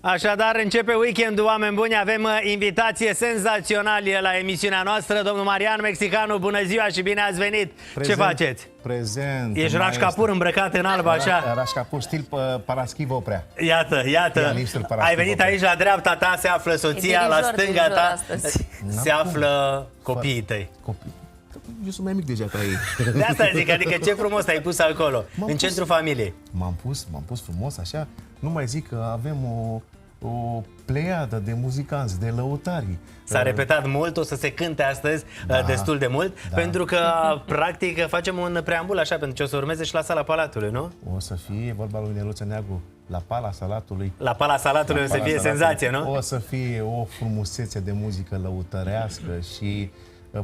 Așadar, începe weekendul, oameni buni. Avem invitație senzațională la emisiunea noastră. Domnul Marian Mexicanu, bună ziua și bine ați venit. Ce faceți? Prezent. Ești Raj Kapoor îmbrăcat în alb, așa? Raj Kapoor, stil Paraschiv Oprea. Iată. Ai venit aici, la dreapta ta se află soția, la stânga ta se află copiii tăi. Eu sunt mai mic deja ca ei. De asta zic, adică ce frumos te-ai pus acolo, în centrul familiei. M-am pus frumos, așa. Nu mai zic că avem o pleiadă de muzicanți, de lăutari. S-a repetat mult, o să se cânte astăzi destul de mult, pentru că, practic, facem un preambul așa, pentru că o să urmeze și la Sala Palatului, nu? O să fie vorba lui Neluță Neagu, la Pala Salatului. La Pala Salatului o să fie senzație, nu? O să fie o frumusețe de muzică lăutărească și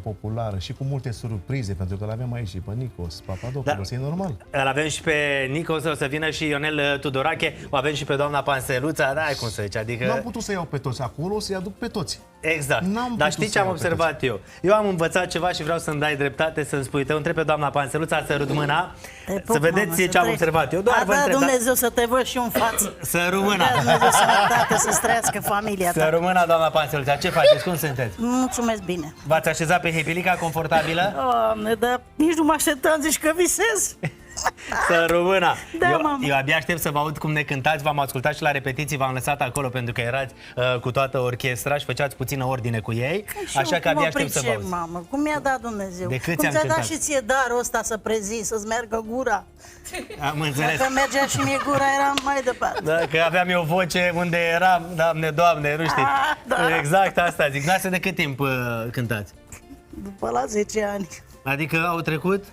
populară și cu multe surprize, pentru că l-avem aici și pe Nikos Papadopoulos, e normal. Îl avem și pe Nikos, o să vină și Ionel Tudorache, o avem și pe doamna Panseluța, da, cum să zice, adică... N-am putut să iau pe toți, acolo o să-i aduc pe toți. Exact, dar știi ce am observat eu? Eu am învățat ceva și vreau să-mi dai dreptate, să-mi spui, te întreb pe doamna Panseluța, sărut mâna, să vedeți ce am observat eu. Doar vă întreb, Dumnezeu să te văd și în față. Sărut mâna. Dumnezeu sănătate, să-ți trăiască familia ta. Sărut mâna, doamna Panseluța, ce faceți, cum sunteți? Mulțumesc bine. V-ați așezat pe hipilica confortabilă? Doamne, dar nici nu mă așteptam, zici că visez. Să rămână. Da, eu abia aștept să vă aud cum ne cântați. V-am ascultat și la repetiții, v-am lăsat acolo pentru că erați cu toată orchestra și făceați puțină ordine cu ei. Așa că abia aștept să vă aud. Mamă, cum mi-a dat Dumnezeu? De câți cum ani ți-a dat cântați? și ție darul ăsta să prezizi, să-ți meargă gura? Am înțeles. Dacă mergea și mie gura, eram mai departe. Da, că aveam eu voce unde eram, Doamne, nu știi. Da. Exact asta zic. Noastră de cât timp cântați? După la 10 ani. Adică au trecut?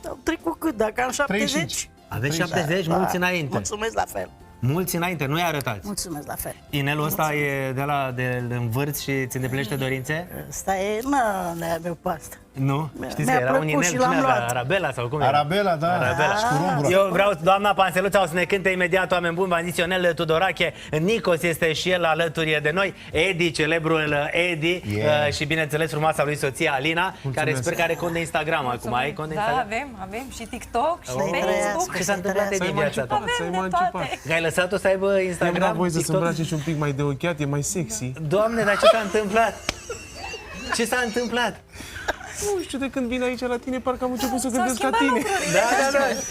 Au trecut cât? Dacă am 70? 35. Aveți 70, mulți înainte. Mulțumesc la fel. Mulți înainte, nu-i arătați. Mulțumesc la fel. Inelul ăsta e de învârți și ți îndeplinește dorințe? Asta e, ne-a meu pe asta. Nu? Știți că Mi-a era un plăcut inel, și cine l-am avea? luat. Arabela sau cum era? Arabela, da. Arabela. Și cu rombura. Eu vreau, doamna Panseluța o să ne cânte imediat, oameni buni, v-am zis Ionel Tudorache, Nikos este și el alături de noi, Edi, celebrul Edi, și bineînțeles frumoasa lui soție Alina, care sper că are cont de Instagram acum. Ai cont de Instagram? Da, avem și TikTok și Să-i Facebook. trăiască. Ce s-a întâmplat Edi în viața ta? Avem de toate. Că ai lăsat-o să aibă Am Instagram, voie să se TikTok? îmbrace și un pic mai de ochiat, e mai sexy. Doamne, dar ce s-a întâmplat? Ce s-a întâmplat? Nu știu, de când vin aici la tine, parcă am început să S-au gândesc ca schimbat tine. lucrurile.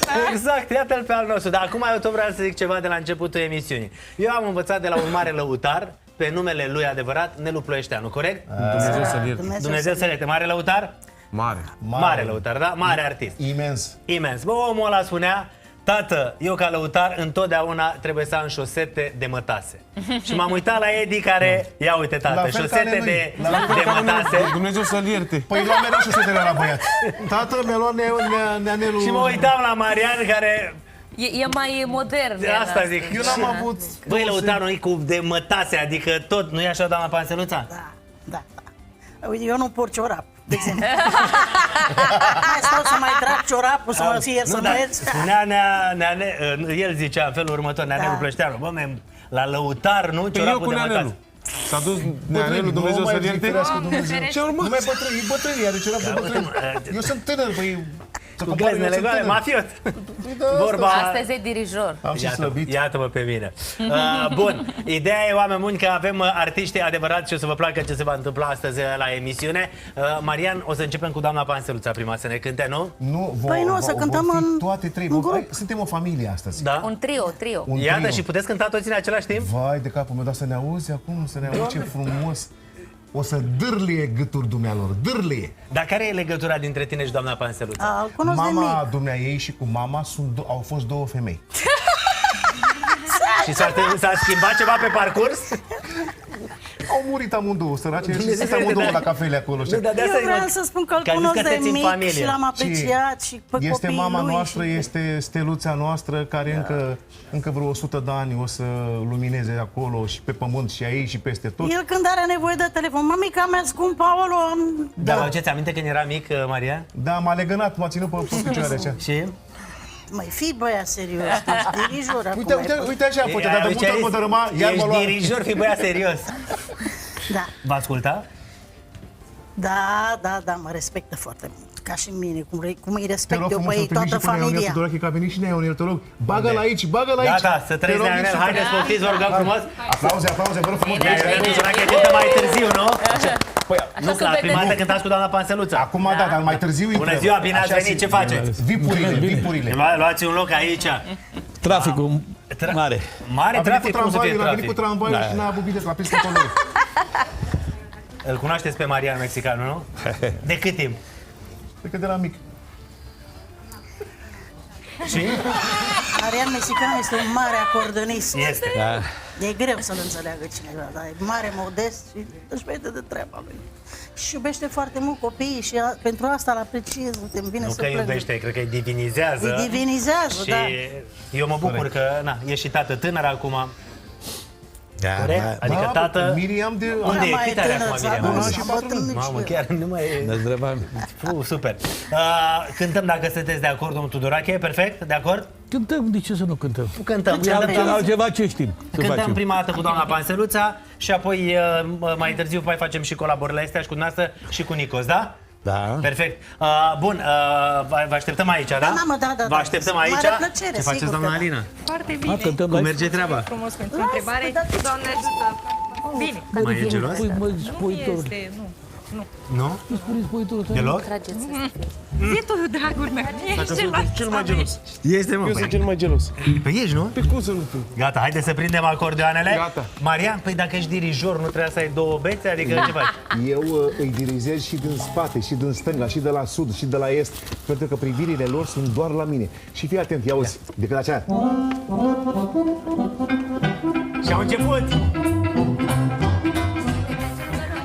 Da. Exact, iată-l pe al nostru. Dar acum eu tot vreau să zic ceva de la începutul emisiunii. Eu am învățat de la un mare lăutar, pe numele lui adevărat, Nelu Ploieșteanu, corect? Dumnezeu să-l ierte. Dumnezeu să ierte. Mare lăutar? Mare. Mare lăutar, da? Mare artist. Imens. Imens. Bă, omul ăla spunea, tată, eu ca lăutar întotdeauna trebuie să am șosete de mătase. Și m-am uitat la Edi care, ia uite tată, La fel ca șosete ale lui. de La fel mătase. Dumnezeu să-l ierte. Păi luam mereu șosetele la băiat. Tată, mi-a luat neanelul. Și mă uitam la Marian care, E mai modern. de asta zic, Eu n-am avut... băi, lăutarul e cu de mătase, adică tot, nu e așa, doamna Panseluța? Da. Uite, eu nu port ciorap, de exemplu. Mai stau să mai trag ciorapul, să mă fie să dar merg. spunea el zicea în felul următor, Neanelu Plășteanu, bă, la lăutar, nu? Pe eu Ciorapul cu de mătase. Neanelu. S-a dus Neanelu, Dumnezeu să-l ierte. Ce urmă? Nu mai bătrân, e bătrân, are ciorap de bătrân. Eu sunt tânăr, păi... Cu gleznele goale, mafiot. Vorba... Astăzi e dirijor. Am și slăbit. Iată-mă pe mine. Bun, ideea e, oameni buni, că avem artiști adevărați și o să vă placă ce se va întâmpla astăzi la emisiune. Marian, o să începem cu doamna Panseluța prima să ne cânte, nu? Nu, Păi nu, o să cântăm în toate trei. Suntem o familie astăzi. Da? Un trio. Un Iată, trio. și puteți cânta toți în același timp? Vai de capul meu, dar să ne auzi acum, să ne auzi ce frumos. O să dârlie gâturi dumnealor, dârlie. Dar care e legătura dintre tine și doamna Panseluța? Îl cunosc de Mama mic. dumneaei și cu mama au fost două femei. Și s-a schimbat ceva pe parcurs? Au murit amândouă, sărace, și sunt amândouă la cafele acolo. Nu, dar de Eu asta vreau să spun că îl că a zis cunosc că de sunteți în mic familie. și l-am apreciat și pe Este copiii mama lui noastră, și... este steluța noastră, care încă vreo 100 de ani o să lumineze acolo și pe pământ și aici și peste tot. El când are nevoie de telefon, mamica mea scumpă, Paolo, Da, vă aduceți aminte când era mic, Marian? Da, m-a legănat, m-a ținut pe picioare așa. Și? mai fii băiat serios, tu ești dirijor acum. Uite așa, poate, dar de multe ori mă dărâma, iar mă Ești lua. dirijor, fii băiat serios. Da, Vă asculta? da, mă respectă foarte mult. ca și mine, cum îi Te respect rog eu pe frumos, ei, să trimiți toată și până Ionel familia. Tudorache, că a venit și Nea un ertolog. Bagă-l aici, bagă-l aici. Gata, să trăiți Te rog, Leonel. ești Haideți, super. poftiți, vă rugăm frumos. Aplauze, aplauze, vă rog frumos. Tudorache cântă mai târziu, nu? Păi, Nu, se că la vede prima dată de- cântați cu doamna Panseluță. acum da, dar mai târziu intrăm. Bună ziua, bine ați Așa venit, simt. ce faceți? Vipurile, vipurile. Luați un loc aici. Traficul mare. Mare A venit cu trafic, cum să fie tramvaiul, a venit cu trafic? tramvaiul și n-a avut bilet la peste color. Îl cunoașteți pe Marian Mexicanul, nu? De cât timp? Cred că de la mic. Și? Marian Mexican este un mare acordonist. Este. Da. E greu să-l înțeleagă cineva, dar e mare, modest și își vede de treaba lui. Și iubește foarte mult copiii și pentru asta îl apreciez, îmi vine Nu să că plâng. iubește, cred că îi divinizează. Îi divinizează, Și da. eu mă bucur că, na, e și tată tânăr acum. Da, Corect? Adică Da, tată... Miriam de... Unde e? Mai Cât are tânăr, acum s-a Miriam? dus, și s-a 4 bătrânit Mamă, și chiar nu mai e... Năzdrăvan. Super. Cântăm dacă sunteți de acord, domnul Tudorache, perfect? De acord? Cântăm, de ce să nu cântăm? Cântăm. Altceva ce știm să Cântăm facem. prima dată cu doamna Panseluța și apoi mai târziu mai facem și colaborările astea și cu dumneavoastră și cu Nicos, da? Da. Perfect. Bun, vă așteptăm aici, da? Da, mamă, da, da, Vă da. așteptăm Mare aici. plăcere, Ce faceți, sigur doamna că da. Alina? Foarte bine. Cântăm Cum la... merge treaba? Frumos pentru Lasă, întrebare. dar tu- Doamne ajută. Bine. Mai e gelos? Spui, mă, Nu spuitorul. este, nu. Nu? Spui spuitorul tău. Deloc? Trageți. Zi tu, dragul meu. Ești Cel mai gelos. Este, mă. Eu sunt cel mai gelos. Păi ești, nu? Pe cum să nu fiu? Gata, haideți să prindem acordeoanele. Gata. Marian, păi dacă ești dirijor, nu trebuia să ai două bețe? Adică ce faci? Eu îi dirizez și din spate, și din stânga, și de la sud, și de la est, pentru că privirile lor sunt doar la mine. Și fii atent, ia uzi, decât aceea. Și au început!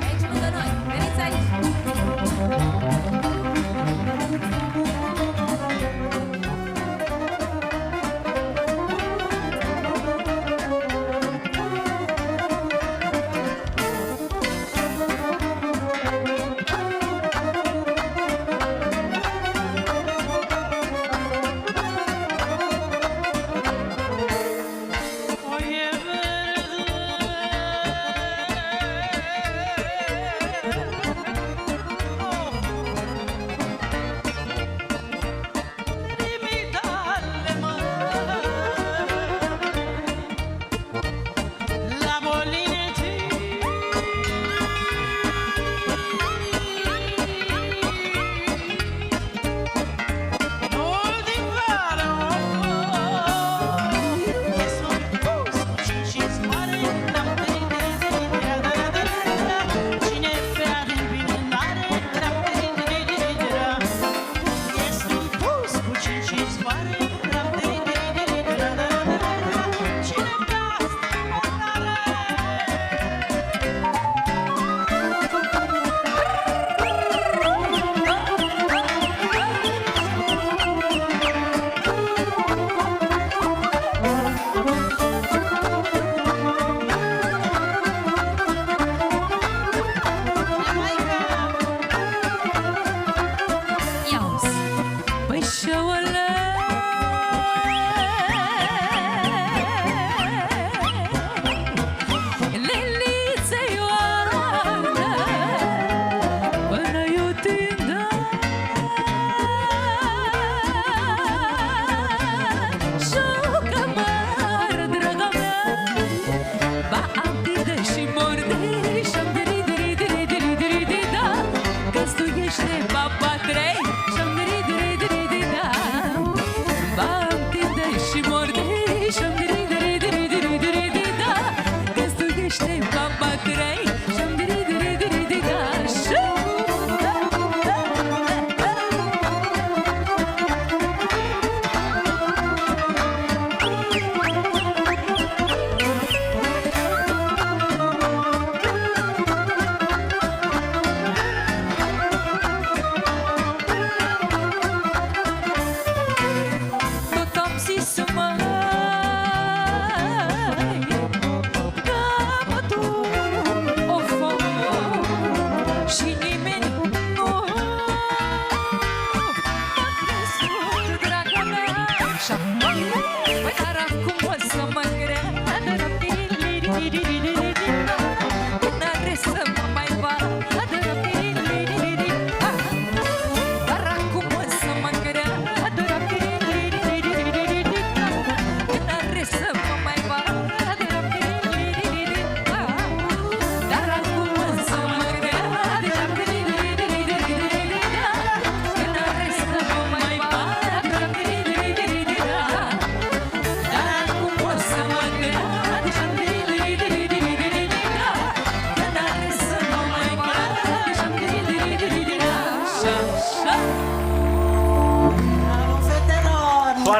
Aici lângă noi. Veniți aici.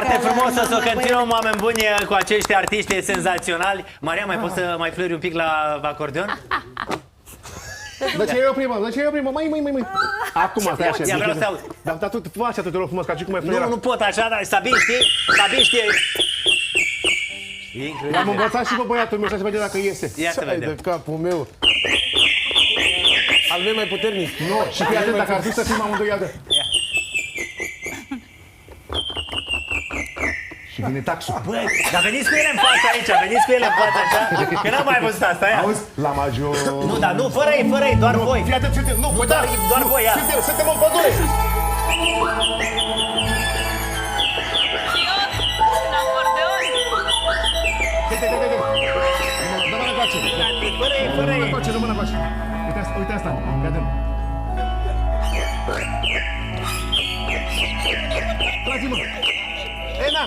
Foarte frumos să o continuăm, oameni buni, cu acești artiști senzaționali. Maria, mai poți să mai flări un pic la acordeon? Dar ce e eu primă? Mai. Acum, stai așa. Ia, vreau să aud. Dar tu fă așa, te rog frumos, ca și cum ai Nu, flăiera. nu pot așa, dar Sabin știe. Incredibil. Am învățat și pe băiatul meu, să se vede dacă iese. Ia să Hai vedem. de capul meu. Al meu mai puternic. Nu, și fii atent, dacă ar fi să fim amândoi, iată. Și vine taxul. Băi, dar veniți cu ele în față aici, veniți cu ele în față așa, că n-am mai văzut asta, ia. Auzi? La major. Nu, dar nu, fără ei, doar voi. Fii atent, nu, Nu, doar voi, ia. Suntem în pădure. Dă-mă încoace. Fără ei. Dă-mă încoace. Uite asta, fii atent. Tragi-mă. Ena!